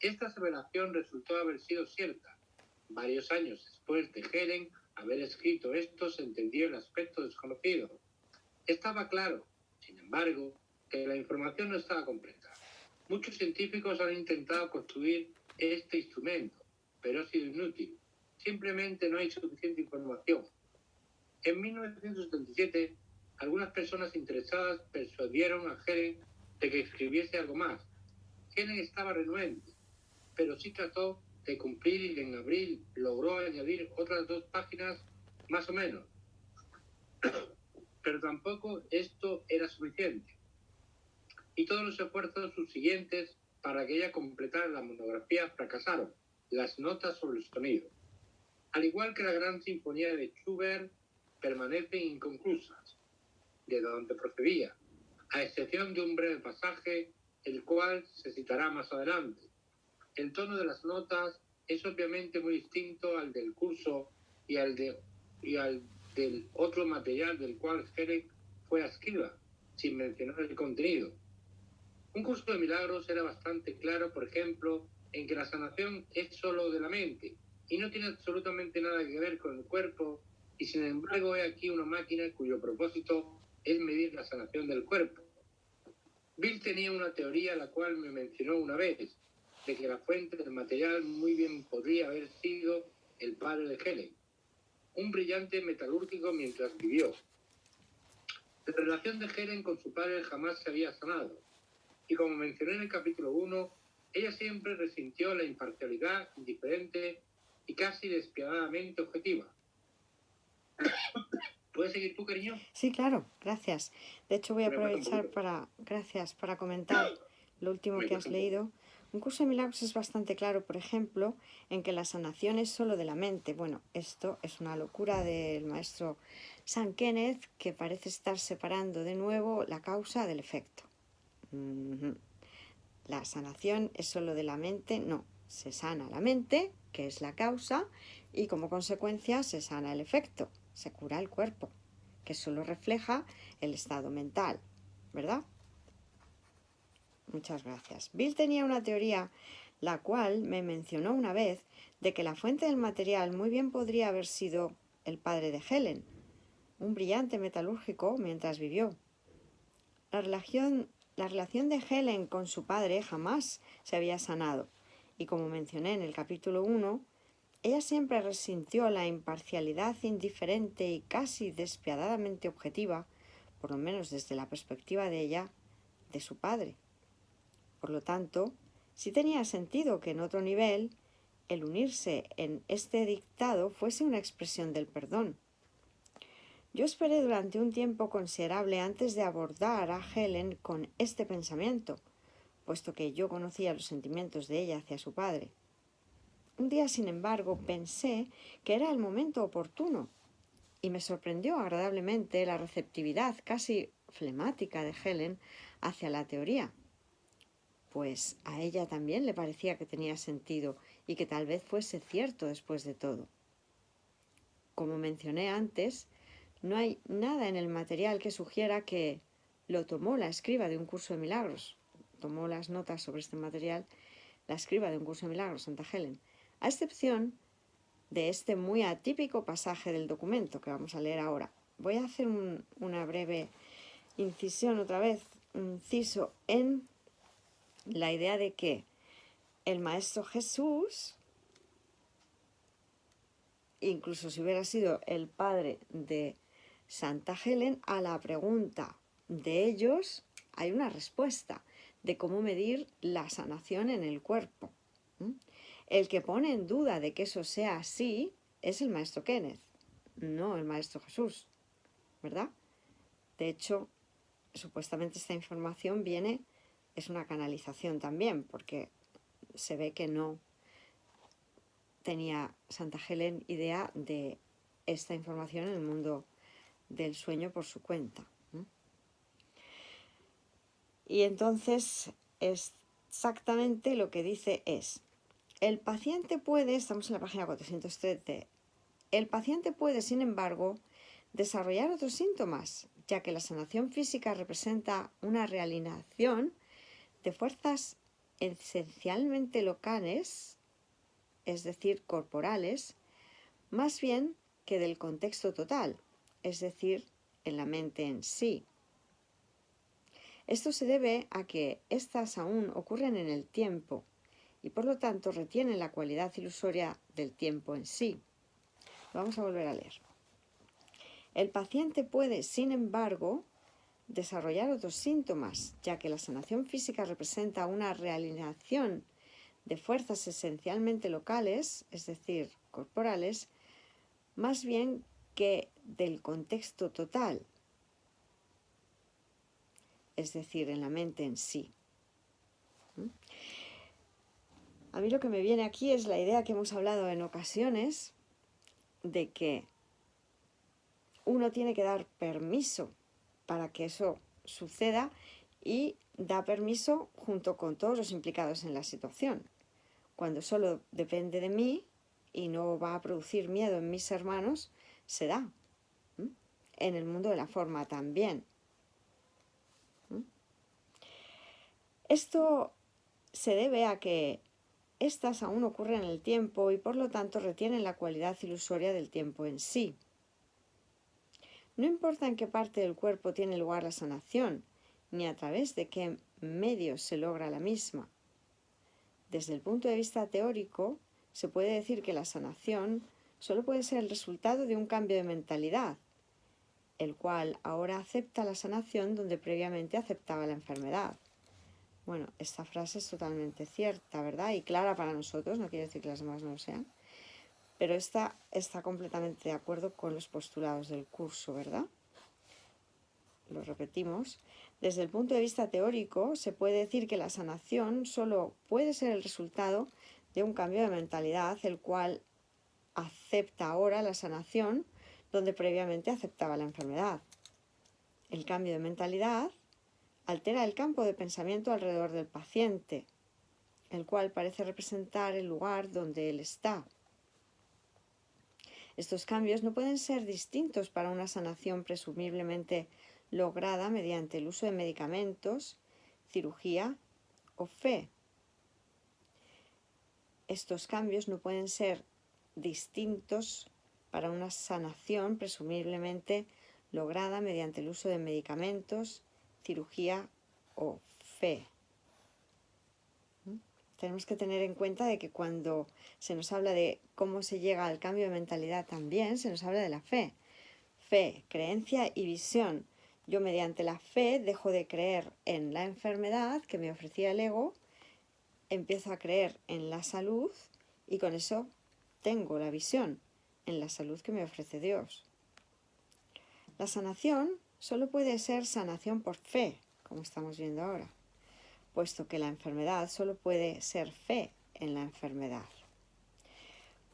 Esta aseveración resultó haber sido cierta. Varios años después de Helen haber escrito esto, se entendió el aspecto desconocido. Estaba claro, sin embargo, que la información no estaba completa. Muchos científicos han intentado construir este instrumento, pero ha sido inútil. Simplemente no hay suficiente información. En 1977, algunas personas interesadas persuadieron a Helen de que escribiese algo más. Helen estaba renuente, pero sí trató de cumplir y en abril logró añadir otras 2 páginas más o menos. Pero tampoco esto era suficiente. Y todos los esfuerzos subsiguientes para que ella completara la monografía fracasaron. Las notas sobre el sonido, al igual que la gran sinfonía de Schubert, permanecen inconclusas, de donde procedía, a excepción de un breve pasaje, el cual se citará más adelante. El tono de las notas es obviamente muy distinto al del curso y al del otro material del cual Helen fue escriba, sin mencionar el contenido. Un curso de milagros era bastante claro, por ejemplo, en que la sanación es solo de la mente y no tiene absolutamente nada que ver con el cuerpo, y sin embargo hay aquí una máquina cuyo propósito es medir la sanación del cuerpo. Bill tenía una teoría la cual me mencionó una vez, de que la fuente del material muy bien podría haber sido el padre de Helen, un brillante metalúrgico mientras vivió. La relación de Helen con su padre jamás se había sanado, y como mencioné en el capítulo 1, ella siempre resintió la imparcialidad indiferente y casi despiadadamente objetiva. ¿Puedes seguir tú, cariño? Sí, claro, gracias. De hecho, voy a aprovechar para comentar lo último que has leído. Un curso de milagros es bastante claro, por ejemplo, en que la sanación es solo de la mente. Bueno, esto es una locura del maestro San Kenneth, que parece estar separando de nuevo la causa del efecto. La sanación es solo de la mente, no. Se sana la mente, que es la causa, y como consecuencia se sana el efecto, se cura el cuerpo, que solo refleja el estado mental, ¿verdad? Muchas gracias. Bill tenía una teoría, la cual me mencionó una vez, de que la fuente del material muy bien podría haber sido el padre de Helen, un brillante metalúrgico mientras vivió. La relación de Helen con su padre jamás se había sanado, y como mencioné en el capítulo 1, ella siempre resintió la imparcialidad indiferente y casi despiadadamente objetiva, por lo menos desde la perspectiva de ella, de su padre. Por lo tanto, sí tenía sentido que en otro nivel el unirse en este dictado fuese una expresión del perdón. Yo esperé durante un tiempo considerable antes de abordar a Helen con este pensamiento, puesto que yo conocía los sentimientos de ella hacia su padre. Un día, sin embargo, pensé que era el momento oportuno, y me sorprendió agradablemente la receptividad casi flemática de Helen hacia la teoría, pues a ella también le parecía que tenía sentido y que tal vez fuese cierto después de todo. Como mencioné antes, no hay nada en el material que sugiera que lo tomó la escriba de un curso de milagros. Tomó las notas sobre este material la escriba de un curso de milagros, Santa Helen, a excepción de este muy atípico pasaje del documento que vamos a leer ahora. Voy a hacer una breve incisión otra vez, un inciso en la idea de que el Maestro Jesús, incluso si hubiera sido el padre de Santa Helen, a la pregunta de ellos hay una respuesta de cómo medir la sanación en el cuerpo. El que pone en duda de que eso sea así es el Maestro Kenneth, no el Maestro Jesús, ¿verdad? De hecho, supuestamente esta información viene, es una canalización también, porque se ve que no tenía Santa Helen idea de esta información en el mundo del sueño por su cuenta. Y entonces exactamente lo que dice es, el paciente puede, estamos en la página 413, el paciente puede, sin embargo, desarrollar otros síntomas, ya que la sanación física representa una realineación de fuerzas esencialmente locales, es decir, corporales, más bien que del contexto total, es decir, en la mente en sí. Esto se debe a que éstas aún ocurren en el tiempo y por lo tanto retienen la cualidad ilusoria del tiempo en sí. Vamos a volver a leer. El paciente puede, sin embargo, desarrollar otros síntomas, ya que la sanación física representa una realineación de fuerzas esencialmente locales, es decir, corporales, más bien que del contexto total, es decir, en la mente en sí. A mí lo que me viene aquí es la idea que hemos hablado en ocasiones de que uno tiene que dar permiso para que eso suceda y da permiso junto con todos los implicados en la situación. Cuando solo depende de mí y no va a producir miedo en mis hermanos, se da. En el mundo de la forma también. Esto se debe a que éstas aún ocurren en el tiempo y por lo tanto retienen la cualidad ilusoria del tiempo en sí. No importa en qué parte del cuerpo tiene lugar la sanación, ni a través de qué medios se logra la misma. Desde el punto de vista teórico, se puede decir que la sanación solo puede ser el resultado de un cambio de mentalidad, el cual ahora acepta la sanación donde previamente aceptaba la enfermedad. Bueno, esta frase es totalmente cierta, ¿verdad? Y clara para nosotros, no quiere decir que las demás no lo sean, pero esta está completamente de acuerdo con los postulados del curso, ¿verdad? Lo repetimos. Desde el punto de vista teórico, se puede decir que la sanación solo puede ser el resultado de un cambio de mentalidad, el cual acepta ahora la sanación donde previamente aceptaba la enfermedad. El cambio de mentalidad altera el campo de pensamiento alrededor del paciente, el cual parece representar el lugar donde él está. Estos cambios no pueden ser distintos para una sanación presumiblemente lograda mediante el uso de medicamentos, cirugía o fe. Estos cambios no pueden ser distintos para una sanación presumiblemente lograda mediante el uso de medicamentos, cirugía o fe. Tenemos que tener en cuenta de que cuando se nos habla de cómo se llega al cambio de mentalidad también se nos habla de la fe. Fe, creencia y visión. Yo mediante la fe dejo de creer en la enfermedad que me ofrecía el ego, empiezo a creer en la salud y con eso tengo la visión en la salud que me ofrece Dios. La sanación solo puede ser sanación por fe, como estamos viendo ahora, puesto que la enfermedad solo puede ser fe en la enfermedad.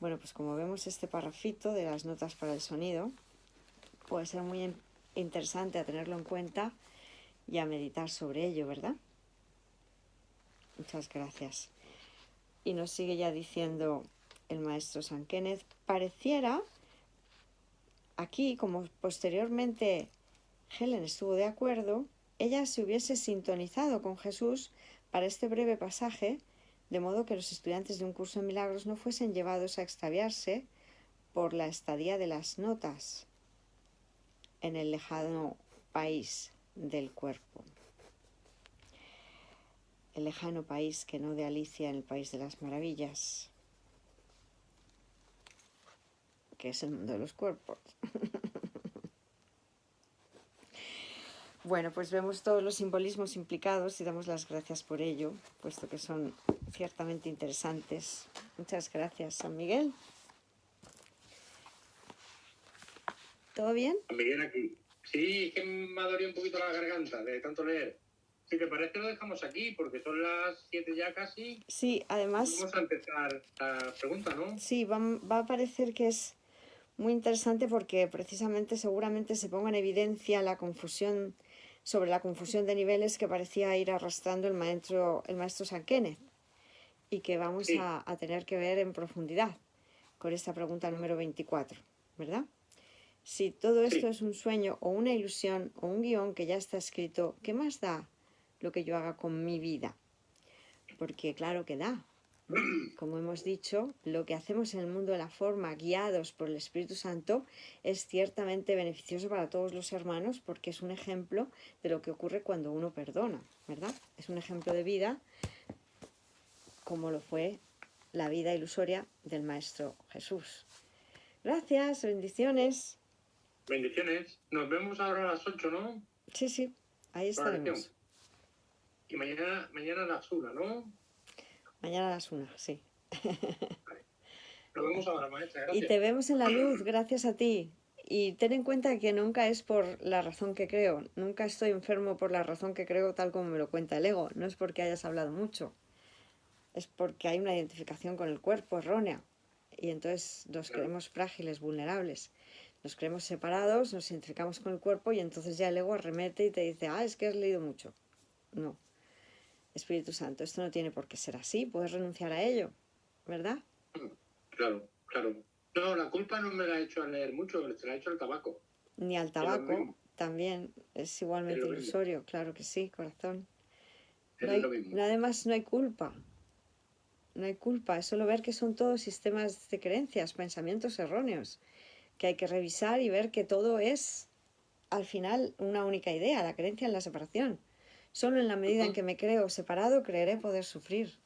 Bueno, pues como vemos este parrafito de las notas para el sonido, puede ser muy interesante a tenerlo en cuenta y a meditar sobre ello, ¿verdad? Muchas gracias. Y nos sigue ya diciendo el maestro San Kenneth, pareciera aquí, como posteriormente Helen estuvo de acuerdo, ella se hubiese sintonizado con Jesús para este breve pasaje, de modo que los estudiantes de un curso de milagros no fuesen llevados a extraviarse por la estadía de las notas en el lejano país del cuerpo. El lejano país que no de Alicia en el País de las Maravillas, que es el mundo de los cuerpos. Bueno, pues vemos todos los simbolismos implicados y damos las gracias por ello, puesto que son ciertamente interesantes. Muchas gracias, San Miguel. ¿Todo bien? San Miguel aquí. Sí, es que me ha dolido un poquito la garganta de tanto leer. Si te parece, lo dejamos aquí, porque son las 7 ya casi. Sí, además, Vamos a empezar la pregunta, ¿no? sí, va a parecer que es muy interesante porque precisamente seguramente se ponga en evidencia la confusión sobre la confusión de niveles que parecía ir arrastrando el maestro San Kenneth y que vamos Sí. a tener que ver en profundidad con esta pregunta número 24, ¿verdad? Si todo esto Sí. es un sueño o una ilusión o un guión que ya está escrito, ¿qué más da lo que yo haga con mi vida? Porque claro que da. Como hemos dicho, lo que hacemos en el mundo de la forma, guiados por el Espíritu Santo, es ciertamente beneficioso para todos los hermanos porque es un ejemplo de lo que ocurre cuando uno perdona, ¿verdad? Es un ejemplo de vida como lo fue la vida ilusoria del Maestro Jesús. Gracias, bendiciones. Bendiciones. Nos vemos ahora a las 8, ¿no? Sí, sí, ahí Por la lección. estaremos. Y mañana a las 1, ¿no? Mañana a las 1, sí. Nos vemos ahora, maestra. Y Gracias. te vemos en la luz, gracias a ti. Y ten en cuenta que nunca es por la razón que creo. Nunca estoy enfermo por la razón que creo tal como me lo cuenta el ego. No es porque hayas hablado mucho. Es porque hay una identificación con el cuerpo errónea. Y entonces nos creemos frágiles, vulnerables. Nos creemos separados, nos identificamos con el cuerpo y entonces ya el ego arremete y te dice, ah, es que has leído mucho. No. Espíritu Santo, esto no tiene por qué ser así. Puedes renunciar a ello, ¿verdad? Claro, claro. No, la culpa no me la ha hecho a leer mucho, se la ha hecho el tabaco. Ni al lo tabaco, mismo. también es igualmente Es lo mismo. ilusorio, claro que sí, corazón. Es lo mismo. Además, no hay culpa. No hay culpa, es solo ver que son todos sistemas de creencias, pensamientos erróneos, que hay que revisar y ver que todo es, al final, una única idea, la creencia en la separación. Solo en la medida en que me creo separado, creeré poder sufrir,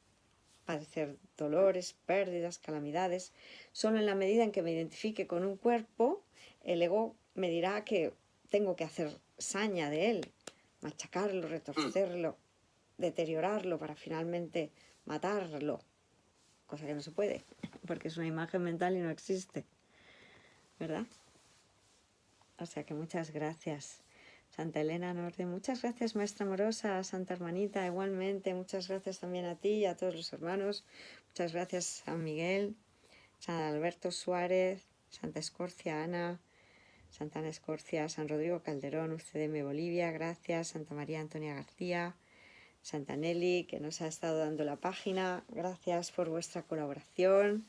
padecer dolores, pérdidas, calamidades. Solo en la medida en que me identifique con un cuerpo, el ego me dirá que tengo que hacer saña de él, machacarlo, retorcerlo, deteriorarlo para finalmente matarlo. Cosa que no se puede, porque es una imagen mental y no existe, ¿verdad? O sea que muchas gracias, Santa Elena Norte. Muchas gracias, Maestra Amorosa, Santa Hermanita, igualmente. Muchas gracias también a ti y a todos los hermanos. Muchas gracias, San Miguel, San Alberto Suárez, Santa Escorcia Ana, Santa Ana Escorcia, San Rodrigo Calderón, UCDM Bolivia, gracias, Santa María Antonia García, Santa Nelly, que nos ha estado dando la página, gracias por vuestra colaboración,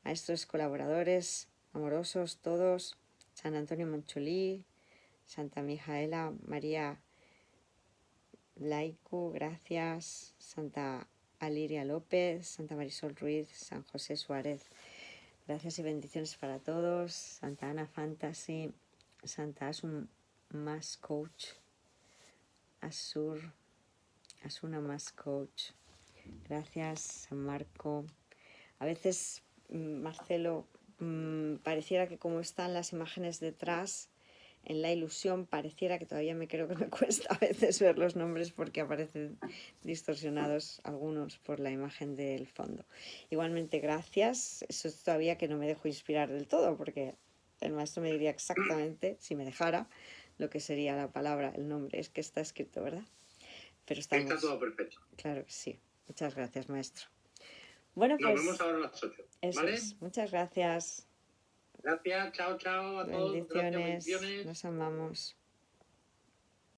maestros colaboradores, amorosos todos, San Antonio Moncholí, Santa Mijaela María Laicu, gracias, Santa Aliria López, Santa Marisol Ruiz, San José Suárez, gracias y bendiciones para todos, Santa Ana Fantasy, Santa Asun Mas Coach, Asuna Mas Coach, gracias, San Marco. A veces, Marcelo, pareciera que como están las imágenes detrás, en la ilusión pareciera que todavía me creo que me cuesta a veces ver los nombres porque aparecen distorsionados algunos por la imagen del fondo. Igualmente, gracias. Eso es todavía que no me dejo inspirar del todo porque el maestro me diría exactamente, si me dejara, lo que sería la palabra, el nombre. Es que está escrito, ¿verdad? Pero estamos... Está todo perfecto. Claro que sí. Muchas gracias, maestro. Bueno, Nos pues... vemos ahora a las 8. Eso ¿Vale? es. Muchas gracias. Gracias, chao, chao a todos. Gracias, Bendiciones. bendiciones. Nos amamos.